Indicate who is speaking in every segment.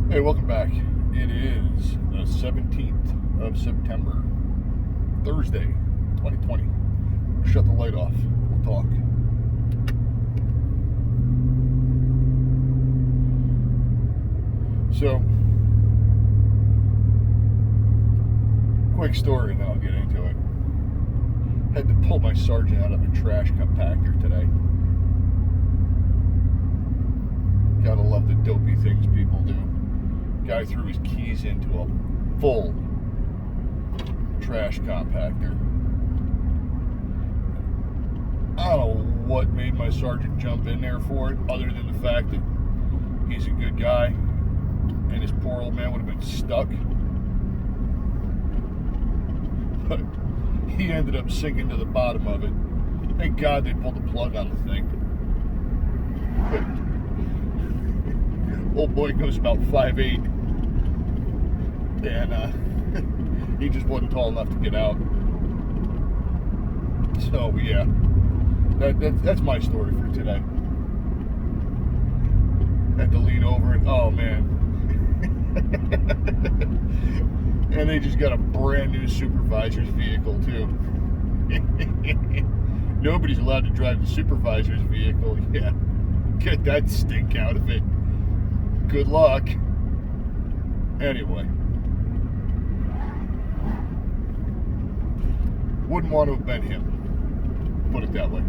Speaker 1: Hey, welcome back. It is the 17th of September, Thursday, 2020. Shut the light off. We'll talk. So, quick story and then I'll get into it. Had to pull my sergeant out of a trash compactor today. Gotta love the dopey things people do. Guy threw his keys into a full trash compactor. I don't know what made my sergeant jump in there for it, other than the fact that he's a good guy and his poor old man would have been stuck. But he ended up sinking to the bottom of it. Thank God they pulled the plug on the thing. Old boy goes about 5'8", and he just wasn't tall enough to get out. So yeah, that's my story for today. Had to lean over it. Oh man. And they just got a brand new supervisor's vehicle too. Nobody's allowed to drive the supervisor's vehicle. Yeah, get that stink out of it. Good luck. Anyway, wouldn't want to have been him, put it that way.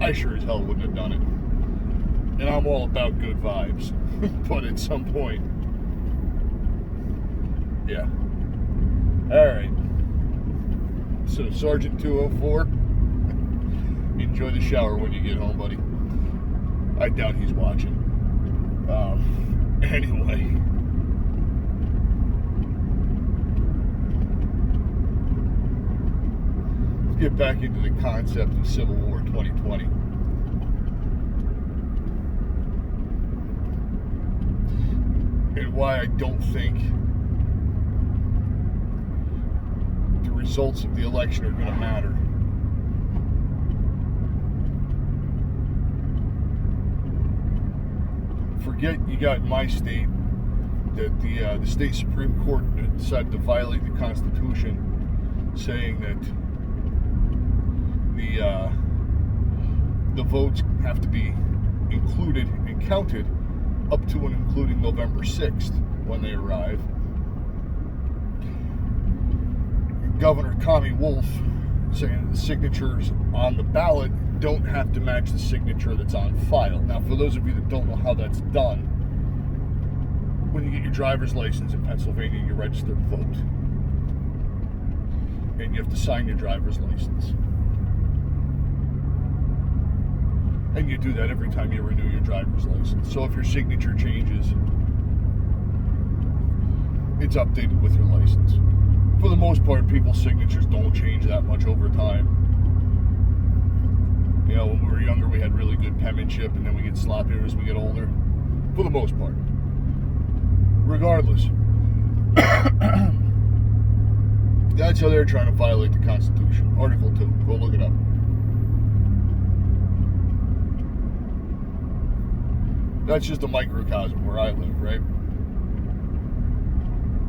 Speaker 1: I sure as hell wouldn't have done it. And I'm all about good vibes. But at some point, yeah. Alright. So Sergeant 204, enjoy the shower when you get home, buddy. I doubt he's watching. Anyway. Let's get back into the concept of Civil War 2020. And why I don't think the results of the election are going to matter. Forget you got in my state that the state Supreme Court decided to violate the Constitution, saying that the votes have to be included and counted up to and including November 6th when they arrive. Governor Connie Wolf saying that the signatures on the ballot don't have to match the signature that's on file. Now, for those of you that don't know how that's done, when you get your driver's license in Pennsylvania, you register to vote. And you have to sign your driver's license. And you do that every time you renew your driver's license. So if your signature changes, it's updated with your license. For the most part, people's signatures don't change that much over time. You know, when we were younger, we had really good penmanship, and then we get sloppier as we get older. For the most part. Regardless. That's how they're trying to violate the Constitution. Article 2. Go look it up. That's just a microcosm where I live, right?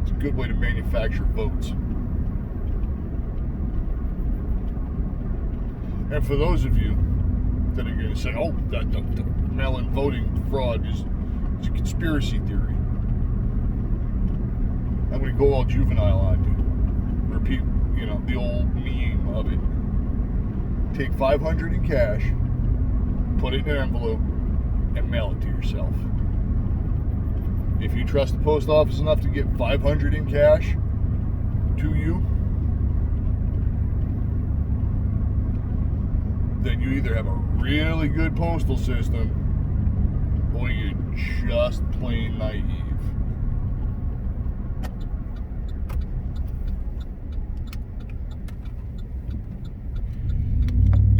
Speaker 1: It's a good way to manufacture votes. And for those of you that are going to say, oh, the mail-in voting fraud is a conspiracy theory, I'm going to go all juvenile on you. Repeat, the old meme of it. Take $500 in cash, put it in an envelope, and mail it to yourself. If you trust the post office enough to get $500 in cash to you, then you either have a really good postal system or you're just plain naive.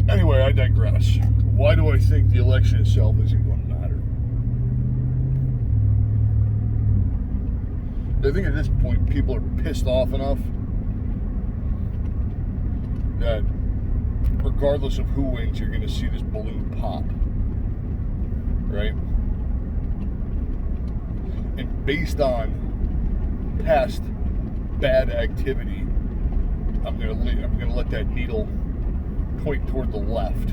Speaker 1: Anyway, I digress. Why do I think the election itself isn't going to matter? I think at this point people are pissed off enough that regardless of who wins, you're going to see this balloon pop. Right? based on past bad activity, I'm gonna let that needle point toward the left.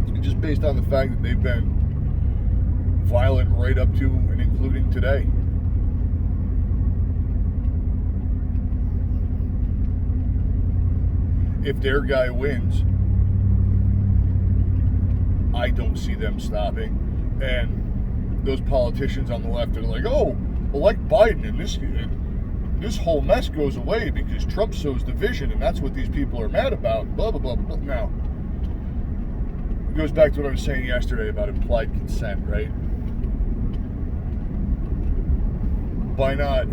Speaker 1: And just based on the fact that they've been violent right up to and including today. If their guy wins, I don't see them stopping. And those politicians on the left are like, oh, elect Biden and this whole mess goes away because Trump sows division and that's what these people are mad about, blah, blah, blah, blah. Now, it goes back to what I was saying yesterday about implied consent, right? By not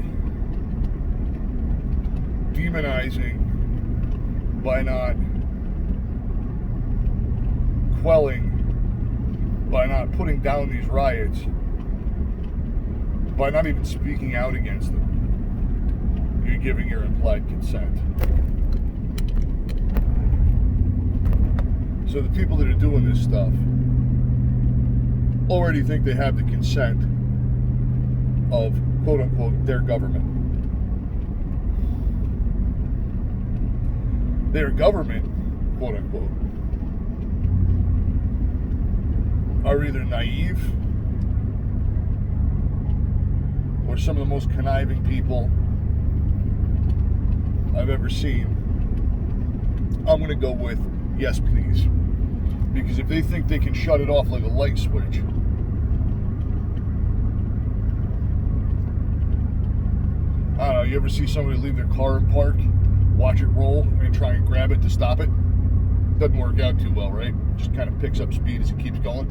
Speaker 1: demonizing, by not quelling, by not putting down these riots, by not even speaking out against them, you're giving your implied consent. So the people that are doing this stuff already think they have the consent of, quote unquote, their government. Their government, quote unquote, are either naive or some of the most conniving people I've ever seen. I'm going to go with yes, please. Because if they think they can shut it off like a light switch, I don't know, you ever see somebody leave their car in park, watch it roll, and try and grab it to stop it? Doesn't work out too well, right? Just kind of picks up speed as it keeps going.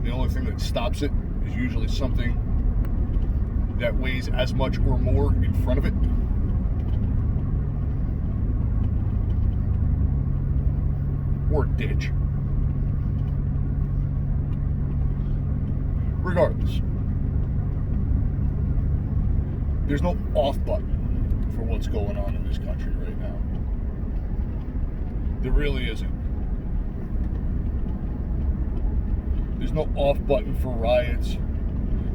Speaker 1: The only thing that stops it is usually something that weighs as much or more in front of it. Or ditch. Regardless, there's no off button for what's going on in this country right now. There really isn't. There's no off button for riots.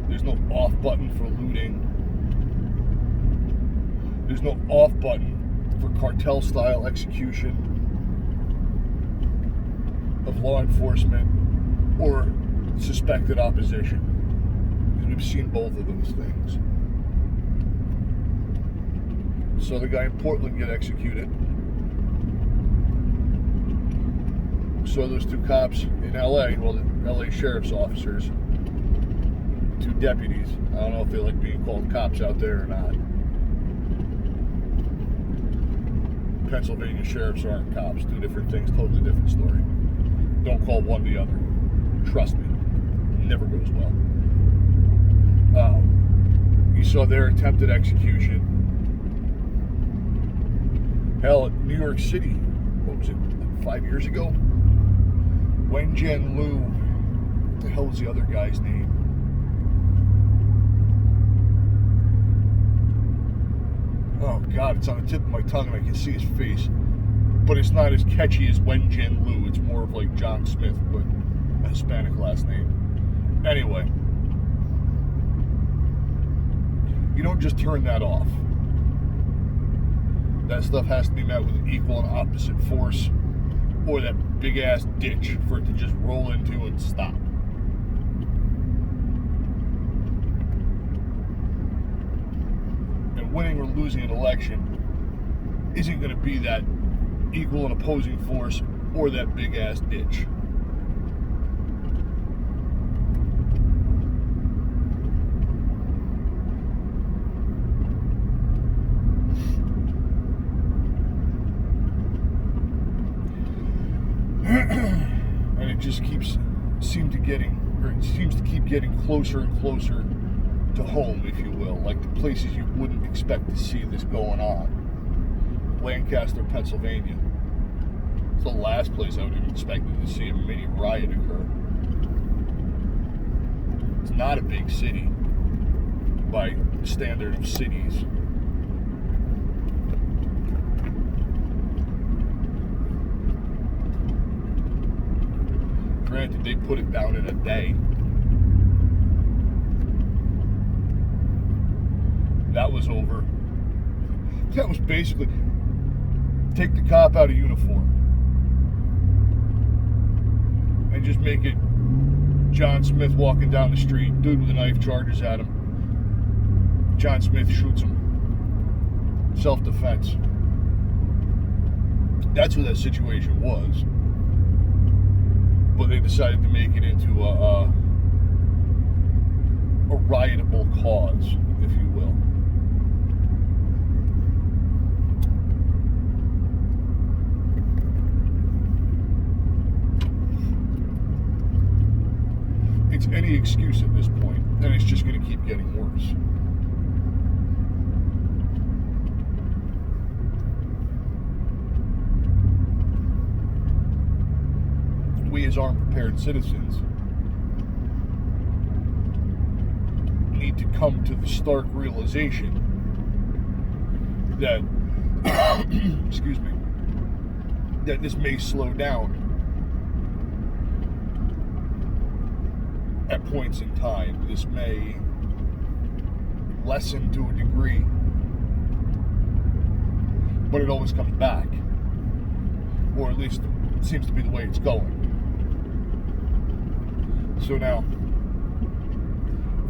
Speaker 1: There's no off button for looting. There's no off button for cartel style execution of law enforcement or suspected opposition. Because we've seen both of those things. So the guy in Portland get executed. So those two cops in LA, well, the LA sheriff's officers, two deputies. I don't know if they like being called cops out there or not. Pennsylvania sheriffs aren't cops. Two different things, totally different story. Don't call one the other. Trust me. Never goes well. You saw their attempted execution. Hell, New York City, what was it, like 5 years ago? Wen Lu, what the hell was the other guy's name? Oh God, it's on the tip of my tongue and I can see his face. But it's not as catchy as Wen Lu. It's more of like John Smith, but a Hispanic last name. Anyway, you don't just turn that off. That stuff has to be met with an equal and opposite force, or that big ass ditch for it to just roll into and stop. And winning or losing an election isn't going to be that equal and opposing force or that big ass ditch. And it just seems to keep getting closer and closer to home, if you will, like the places you wouldn't expect to see this going on. Lancaster, Pennsylvania. It's the last place I would have expected to see a mini riot occur. It's not a big city by standard of cities. Granted, they put it down in a day. That was over. That was basically take the cop out of uniform and just make it John Smith walking down the street, dude with a knife charges at him. John Smith shoots him. Self-defense. That's what that situation was. But they decided to make it into a riotable cause, if you will. It's any excuse at this point, and it's just going to keep getting worse. We as armed prepared citizens need to come to the stark realization that excuse me, that this may slow down at points in time. This may lessen to a degree, but it always comes back, or at least it seems to be the way it's going. So now,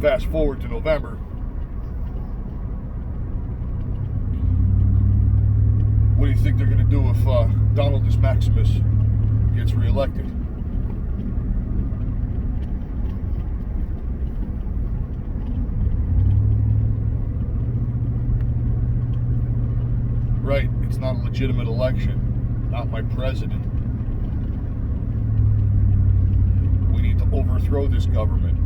Speaker 1: fast forward to November. What do you think they're going to do if Donald Maximus gets reelected? Right, it's not a legitimate election, not my president. We need to overthrow this government.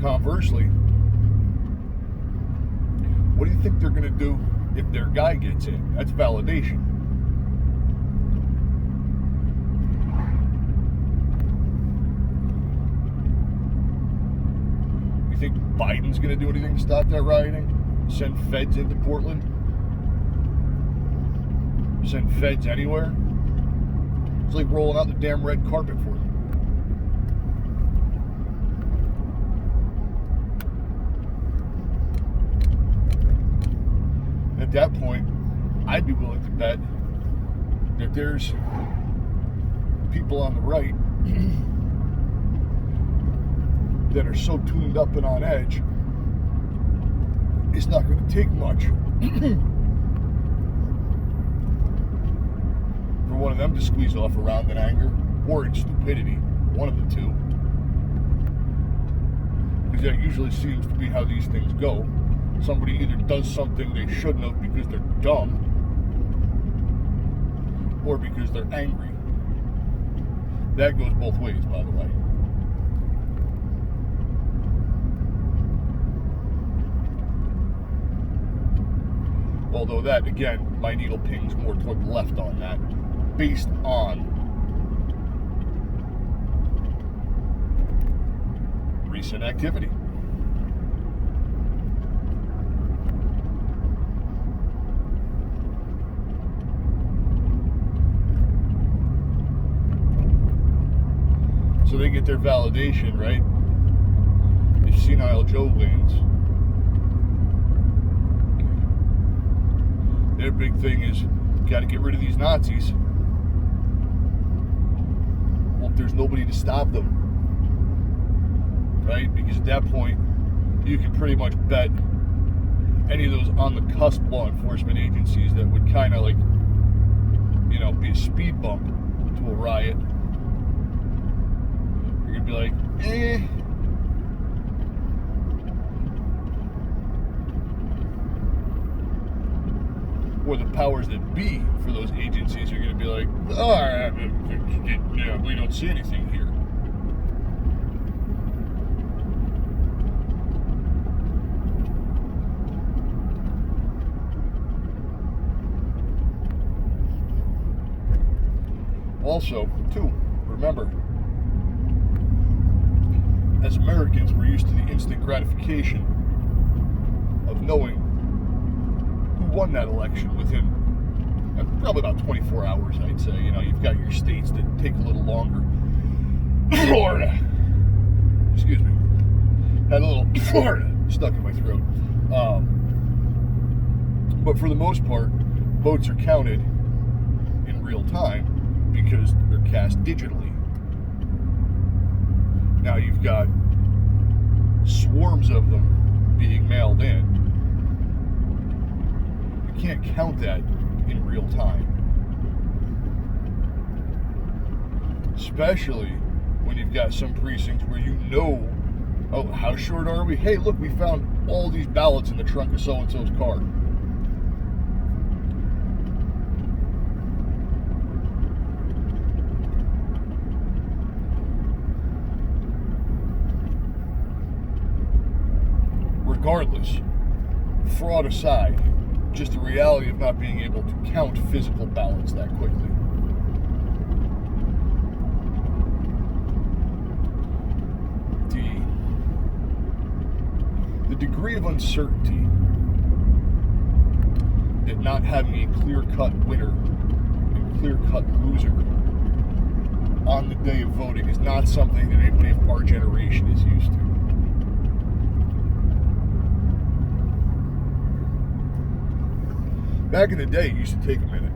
Speaker 1: Conversely, what do you think they're going to do if their guy gets in? That's validation. You think Biden's going to do anything to stop that rioting? Send feds into Portland? Send feds anywhere? It's like rolling out the damn red carpet for them. At that point, I'd be willing to bet that there's people on the right that are so tuned up and on edge, it's not going to take much for one of them to squeeze off around in anger or in stupidity, one of the two. Because that usually seems to be how these things go. Somebody either does something they shouldn't have because they're dumb, or because they're angry. That goes both ways, by the way. Although that, again, my needle pings more toward the left on that, based on recent activity. So they get their validation, right? If senile Joe wins, their big thing is, got to get rid of these Nazis. Well, if there's nobody to stop them, right? Because at that point, you can pretty much bet any of those on the cusp law enforcement agencies that would kind of like, you know, be a speed bump to a riot. You're going to be like, Or the powers that be for those agencies are going to be like, oh, we don't see anything here. Also, too, remember, as Americans, we're used to the instant gratification of knowing who won that election within Probably about 24 hours, I'd say. You know, you've got your states that take a little longer. Florida. Excuse me. Had a little Florida stuck in my throat. But for the most part, votes are counted in real time because they're cast digitally. Now you've got swarms of them being mailed in. You can't count that in real time. Especially when you've got some precincts where you know, oh, how short are we? Hey, look, we found all these ballots in the trunk of so-and-so's car. Regardless, fraud aside, just the reality of not being able to count physical ballots that quickly. The degree of uncertainty that not having a clear-cut winner and clear-cut loser on the day of voting is not something that anybody of our generation is used to. Back in the day, it used to take a minute.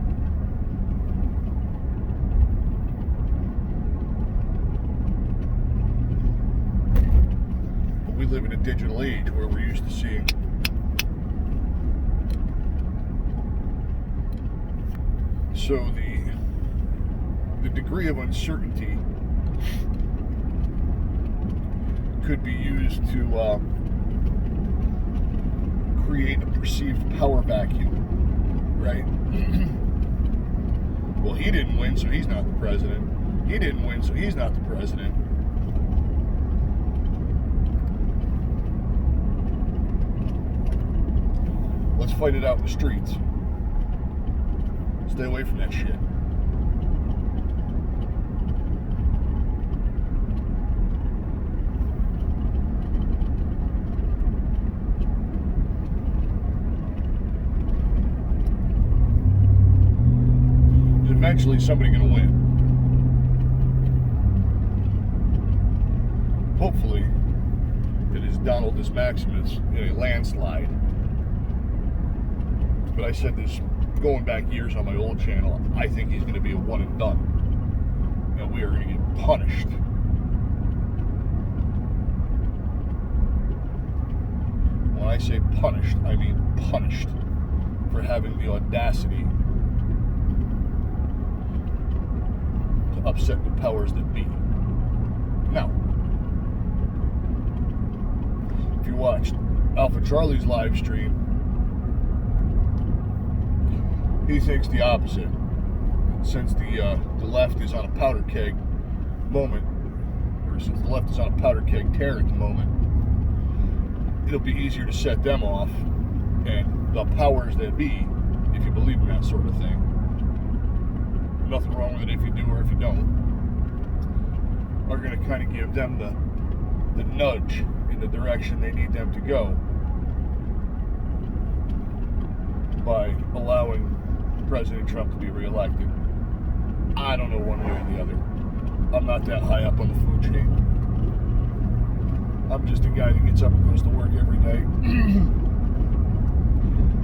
Speaker 1: But we live in a digital age where we're used to seeing so the degree of uncertainty could be used to create a perceived power vacuum. Right? Well, he didn't win, so he's not the president. He didn't win, so he's not the president. Let's fight it out in the streets. Stay away from that shit. Eventually somebody's going to win. Hopefully it is Donaldus Maximus in a landslide. But I said this going back years on my old channel. I think he's going to be a one and done. And we are going to get punished. When I say punished, I mean punished for having the audacity upset the powers that be. Now, if you watched Alpha Charlie's live stream, he thinks the opposite. Since the left is on a powder keg moment, or since the left is on a powder keg tear at the moment, it'll be easier to set them off, and the powers that be, if you believe in that sort of thing. Nothing wrong with it if you do or if you don't, are going to kind of give them the nudge in the direction they need them to go by allowing President Trump to be reelected. I don't know one way or the other. I'm not that high up on the food chain. I'm just a guy that gets up and goes to work every day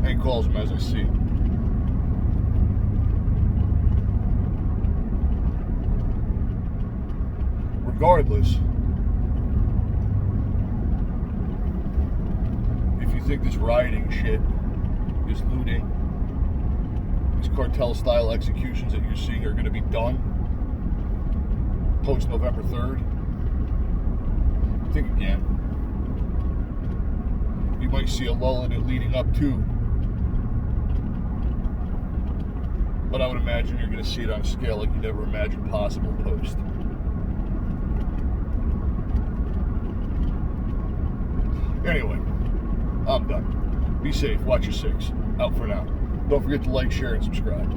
Speaker 1: and calls them as I see them. Regardless, if you think this rioting shit, this looting, these cartel-style executions that you're seeing are going to be done post-November 3rd, think again. You might see a lull in it leading up to, but I would imagine you're going to see it on a scale like you never imagined possible post. Anyway, I'm done. Be safe. Watch your six. Out for now. Don't forget to like, share, and subscribe.